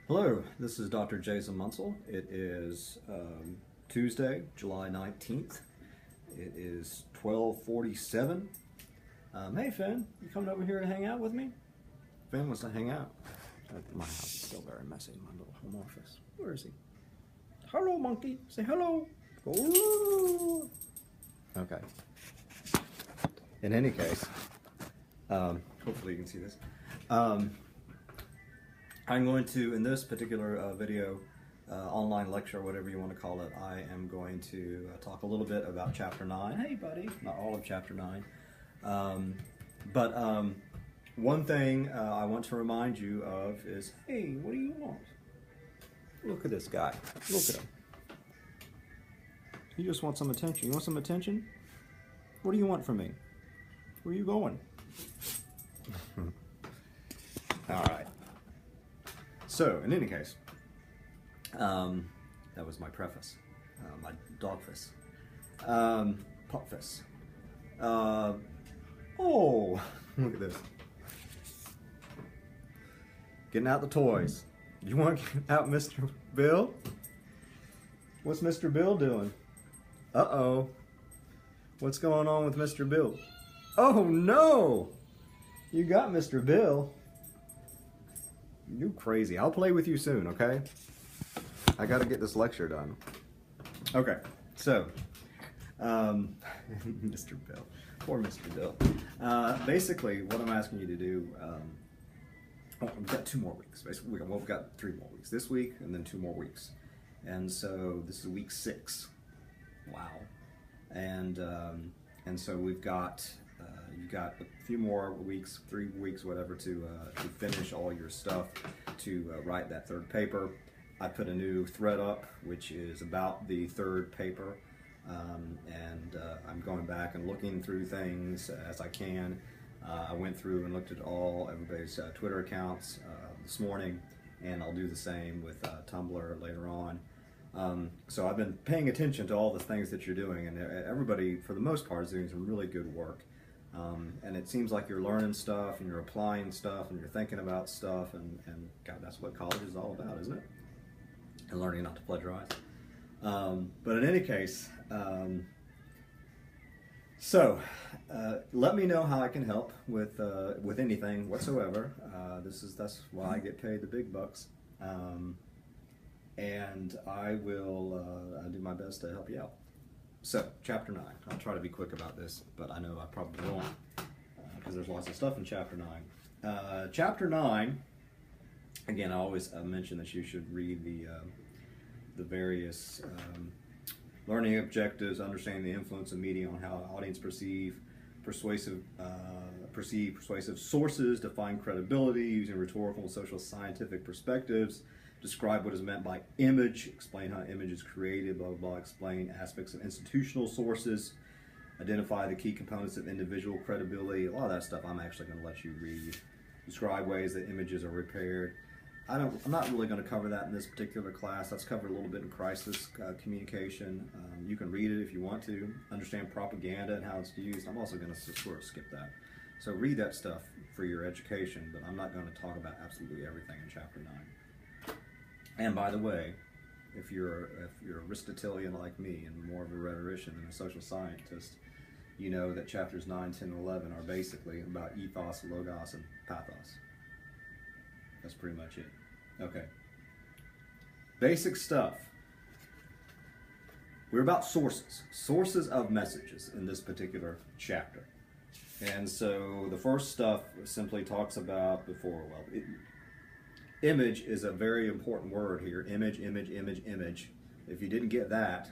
Hello, this is Dr. Jason Munsell. It is Tuesday, July 19th. It is 12:47. Hey Finn, you coming over here to hang out with me? Finn wants to hang out. My house is still very messy, my little home office. Where is he? Hello, monkey. Say hello. Ooh. Okay. In any case, hopefully you can see this. I'm going to, in this particular video, online lecture, whatever you want to call it, I am going to talk a little bit about Chapter 9. Hey, buddy. Not all of Chapter 9. But one thing I want to remind you of is, hey, what do you want? Look at this guy. Look at him. You just want some attention. You want some attention? What do you want from me? Where are you going? All right. So, in any case, that was my preface, my dogface, pupface. Oh, look at this. Getting out the toys. You want to get out Mr. Bill? What's Mr. Bill doing? Uh-oh. What's going on with Mr. Bill? Oh, no! You got Mr. Bill. You crazy. I'll play with you soon, okay? I gotta get this lecture done. Okay, so, Mr. Bill. Poor Mr. Bill. Basically, what I'm asking you to do, we've got 2 more weeks. Basically, well, we've got 3 more weeks. This week, and then 2 more weeks. And so, this is week 6. Wow. And so we've got, you've got a few more weeks, 3 weeks, whatever, to finish all your stuff, to write that 3rd paper. I put a new thread up, which is about the 3rd paper, and I'm going back and looking through things as I can. I went through and looked at everybody's Twitter accounts this morning, and I'll do the same with Tumblr later on. So I've been paying attention to all the things that you're doing, and everybody, for the most part, is doing some really good work. And it seems like you're learning stuff, and you're applying stuff, and you're thinking about stuff, and God, that's what college is all about, isn't it? And learning not to plagiarize. But in any case, let me know how I can help with anything whatsoever. That's why I get paid the big bucks. And I will do my best to help you out. So, Chapter 9. I'll try to be quick about this, but I know I probably won't, because there's lots of stuff in Chapter 9. Chapter 9, again, I always mention that you should read the various learning objectives, understanding the influence of media on how audience perceive persuasive sources, define credibility using rhetorical and social scientific perspectives, describe what is meant by image, explain how image is created, blah, blah, blah, explain aspects of institutional sources, identify the key components of individual credibility. A lot of that stuff I'm actually going to let you read. Describe ways that images are repaired. I'm not really going to cover that in this particular class. That's covered a little bit in crisis communication. You can read it if you want to. Understand propaganda and how it's used. I'm also going to sort of skip that. So read that stuff for your education, but I'm not going to talk about absolutely everything in Chapter 9. And by the way, if you're Aristotelian like me and more of a rhetorician than a social scientist, you know that chapters 9, 10, and 11 are basically about ethos, logos, and pathos. That's pretty much it. Okay. Basic stuff. We're about sources of messages in this particular chapter. And so the first stuff simply talks about image is a very important word here. Image, image, image, image. If you didn't get that,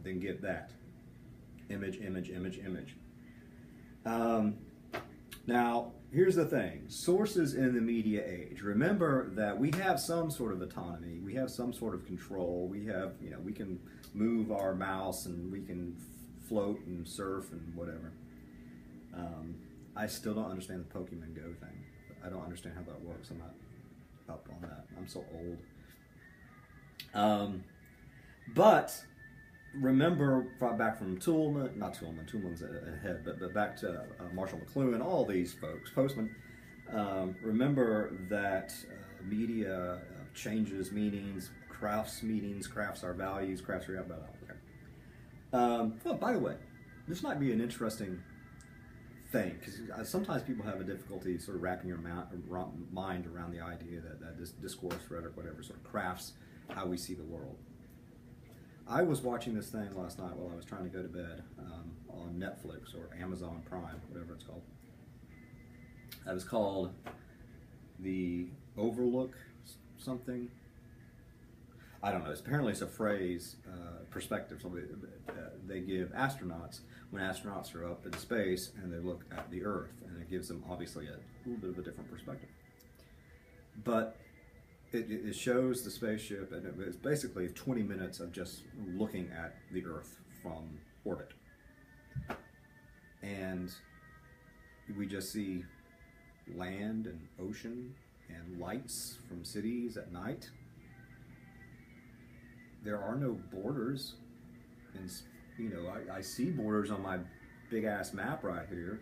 then get that. Image, image, image, image. Now, here's the thing. Sources in the media age. Remember that we have some sort of autonomy. We have some sort of control. We have, we can move our mouse and we can float and surf and whatever. I still don't understand the Pokemon Go thing. I don't understand how that works. I'm not up on that. I'm so old. But remember back from Toulmin's ahead, but back to Marshall McLuhan, all these folks, Postman, remember that media changes meanings, crafts meanings, crafts our values, crafts our... Okay. Well, by the way, this might be an interesting thing, because sometimes people have a difficulty sort of wrapping your mind around the idea that this discourse, rhetoric, whatever, sort of crafts how we see the world. I was watching this thing last night while I was trying to go to bed on Netflix or Amazon Prime, whatever it's called. It was called The Overlook something. I don't know. Apparently it's a phrase, perspective. So they give astronauts, when astronauts are up in space and they look at the Earth, and it gives them obviously a little bit of a different perspective. But it shows the spaceship, and it's basically 20 minutes of just looking at the Earth from orbit. And we just see land and ocean and lights from cities at night. There are no borders, and I see borders on my big ass map right here,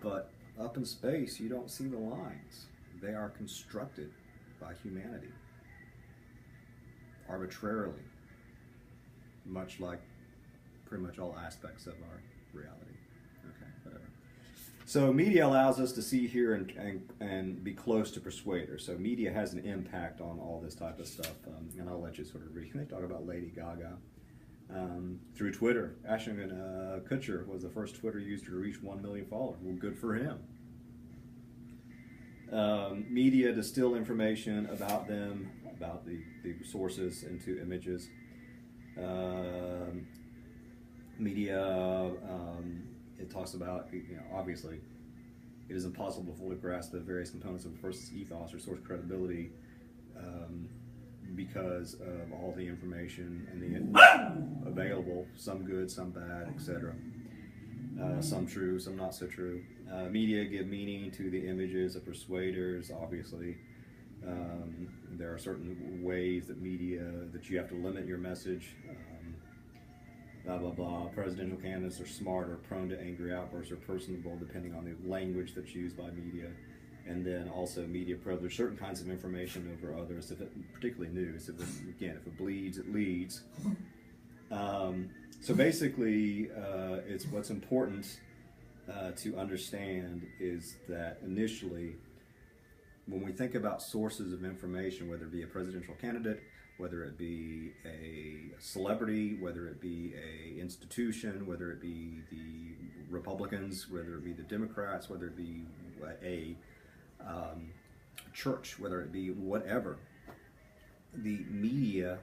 but up in space you don't see the lines. They are constructed by humanity arbitrarily, much like pretty much all aspects of our reality. Okay, whatever. So media allows us to see, hear, and be close to persuaders. So media has an impact on all this type of stuff, and I'll let you sort of read. They talk about Lady Gaga through Twitter. Ashton Kutcher was the first Twitter user to reach 1 million followers. Well, good for him. Media distill information about them, about the sources, into images. Media, it talks about, obviously, it is impossible to fully grasp the various components of a person's ethos or source credibility because of all the information and the available, some good, some bad, etc. Some true, some not so true. Media give meaning to the images of persuaders, obviously. There are certain ways that you have to limit your message. Blah, blah, blah. Presidential candidates are smart or prone to angry outbursts or personable, depending on the language that's used by media. And then also media privilege certain kinds of information over others, particularly news. If it bleeds, it leads. So basically, it's what's important to understand is that initially, when we think about sources of information, whether it be a presidential candidate, whether it be a celebrity, whether it be a institution, whether it be the Republicans, whether it be the Democrats, whether it be a church, whether it be whatever, the media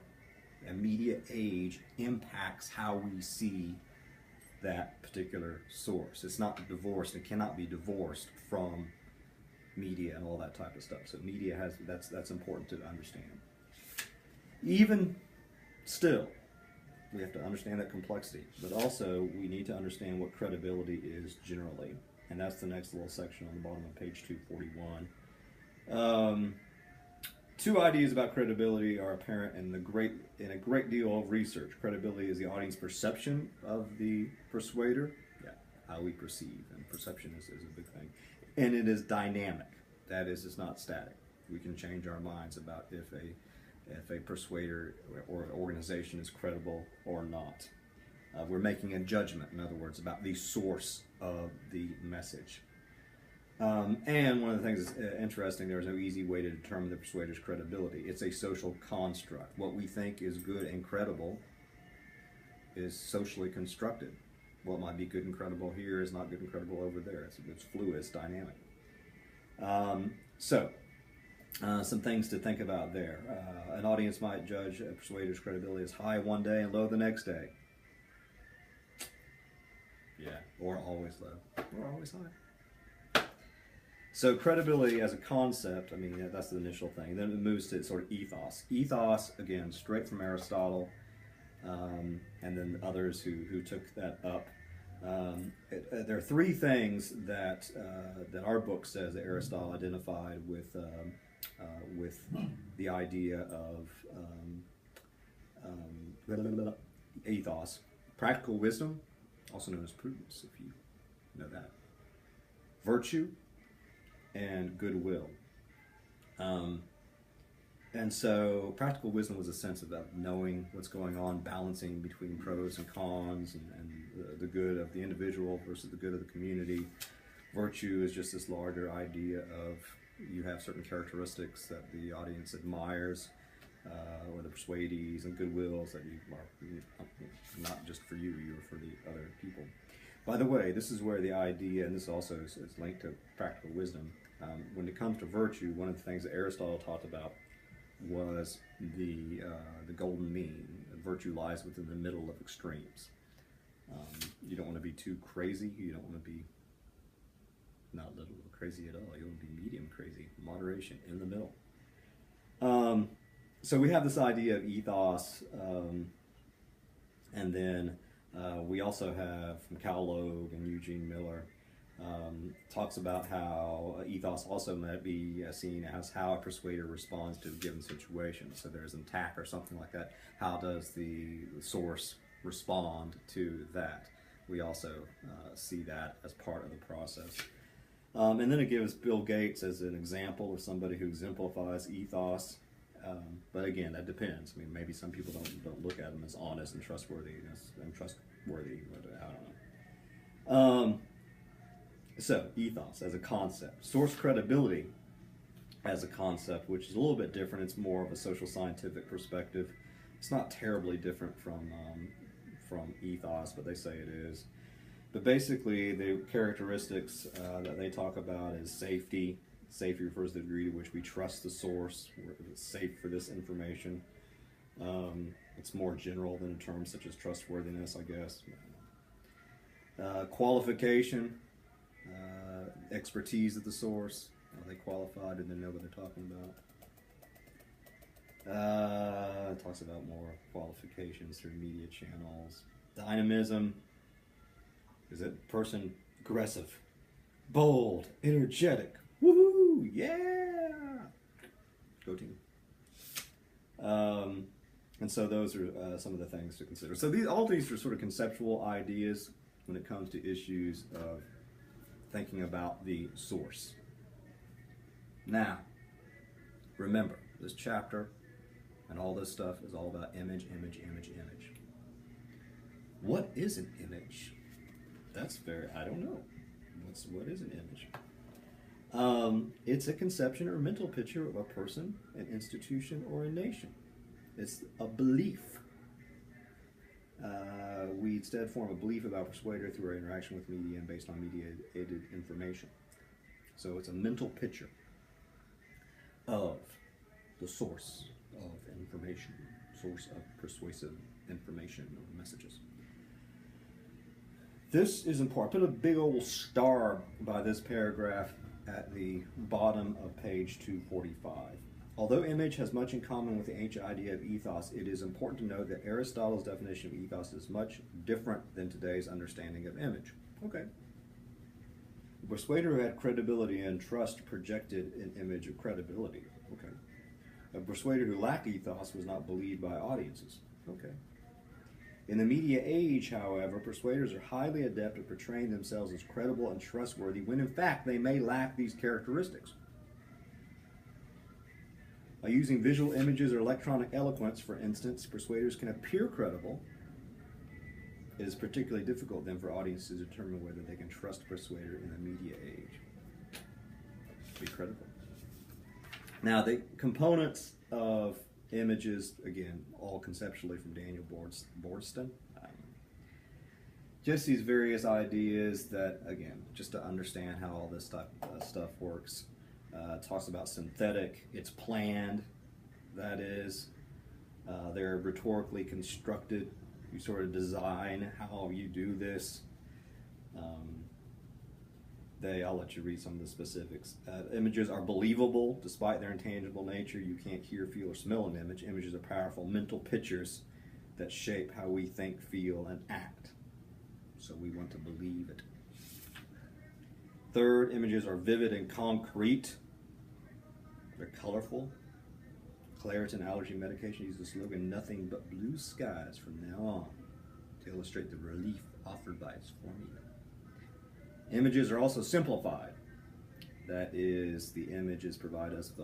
and media age impacts how we see that particular source. It's not divorced. It cannot be divorced from media and all that type of stuff. So media has that's important to understand. Even still, we have to understand that complexity, but also we need to understand what credibility is generally, and that's the next little section on the bottom of page 241. Two ideas about credibility are apparent in a great deal of research. Credibility is the audience perception of the persuader, how we perceive, and perception is a big thing. And it is dynamic. That is, it's not static. We can change our minds about if a persuader or an organization is credible or not. We're making a judgment, in other words, about the source of the message. And one of the things that's interesting, there's no easy way to determine the persuader's credibility. It's a social construct. What we think is good and credible is socially constructed. What might be good and credible here is not good and credible over there. It's fluid, it's dynamic. Some things to think about there. An audience might judge a persuader's credibility as high one day and low the next day. Yeah, or always low, or always high. So credibility as a concept, I mean, that's the initial thing. Then it moves to sort of ethos. Ethos, again, straight from Aristotle, and then others who took that up. There are three things that our book says that Aristotle identified with the idea of ethos. Practical wisdom, also known as prudence, if you know that. Virtue, and goodwill. And so practical wisdom was a sense about knowing what's going on, balancing between pros and cons, and the good of the individual versus the good of the community. Virtue is just this larger idea of you have certain characteristics that the audience admires, or the persuadees and goodwills that you are not just for you, you're for the other people. By the way, this is where the idea, and this also is linked to practical wisdom, when it comes to virtue, one of the things that Aristotle talked about was the golden mean. Virtue lies within the middle of extremes. You don't want to be too crazy. You don't want to be not little crazy at all. You want to be medium crazy. Moderation in the middle. So we have this idea of ethos, and then we also have from Cal Logue and Eugene Miller, talks about how ethos also might be seen as how a persuader responds to a given situation. So there's an attack or something like that. How does the source respond to that? We also see that as part of the process. And then it gives Bill Gates as an example of somebody who exemplifies ethos. But again, that depends. I mean, maybe some people don't look at him as honest and trustworthy. But I don't know. So, ethos as a concept. Source credibility as a concept, which is a little bit different. It's more of a social scientific perspective. It's not terribly different from ethos, but they say it is. But basically, the characteristics that they talk about is safety. Safety refers to the degree to which we trust the source. It's safe for this information. It's more general than terms such as trustworthiness, I guess. Qualification. Expertise at the source. Are they qualified? Do they know what they're talking about? It talks about more qualifications through media channels. Dynamism. Is that person aggressive, bold, energetic? Woohoo! Yeah! Go team. And so those are some of the things to consider. So all these are sort of conceptual ideas when it comes to issues of thinking about the source. Now, remember, this chapter and all this stuff is all about image, image, image, image. What is an image? I don't know. What is an image? It's a conception or mental picture of a person, an institution, or a nation. It's a belief. We instead form a belief about persuader through our interaction with media and based on media-aided information. So it's a mental picture of the source of information, source of persuasive information or messages. This is important. Put a big old star by this paragraph at the bottom of page 245. Although image has much in common with the ancient idea of ethos, it is important to note that Aristotle's definition of ethos is much different than today's understanding of image. Okay. The persuader who had credibility and trust projected an image of credibility. Okay. A persuader who lacked ethos was not believed by audiences. Okay. In the media age, however, persuaders are highly adept at portraying themselves as credible and trustworthy when in fact they may lack these characteristics. By using visual images or electronic eloquence, for instance, persuaders can appear credible. It is particularly difficult then for audiences to determine whether they can trust a persuader in the media age. Be credible. Now, the components of images, again, all conceptually from Daniel Bordston. Just these various ideas that, again, just to understand how all this stuff works. Talks about synthetic, it's planned, that is. They're rhetorically constructed. You sort of design how you do this. I'll let you read some of the specifics. Images are believable despite their intangible nature. You can't hear, feel, or smell an image. Images are powerful mental pictures that shape how we think, feel, and act. So we want to believe it. Third, images are vivid and concrete. They're colorful. Claritin allergy medication uses the slogan, "Nothing but blue skies from now on," to illustrate the relief offered by its formula. Images are also simplified. That is, the images provide us with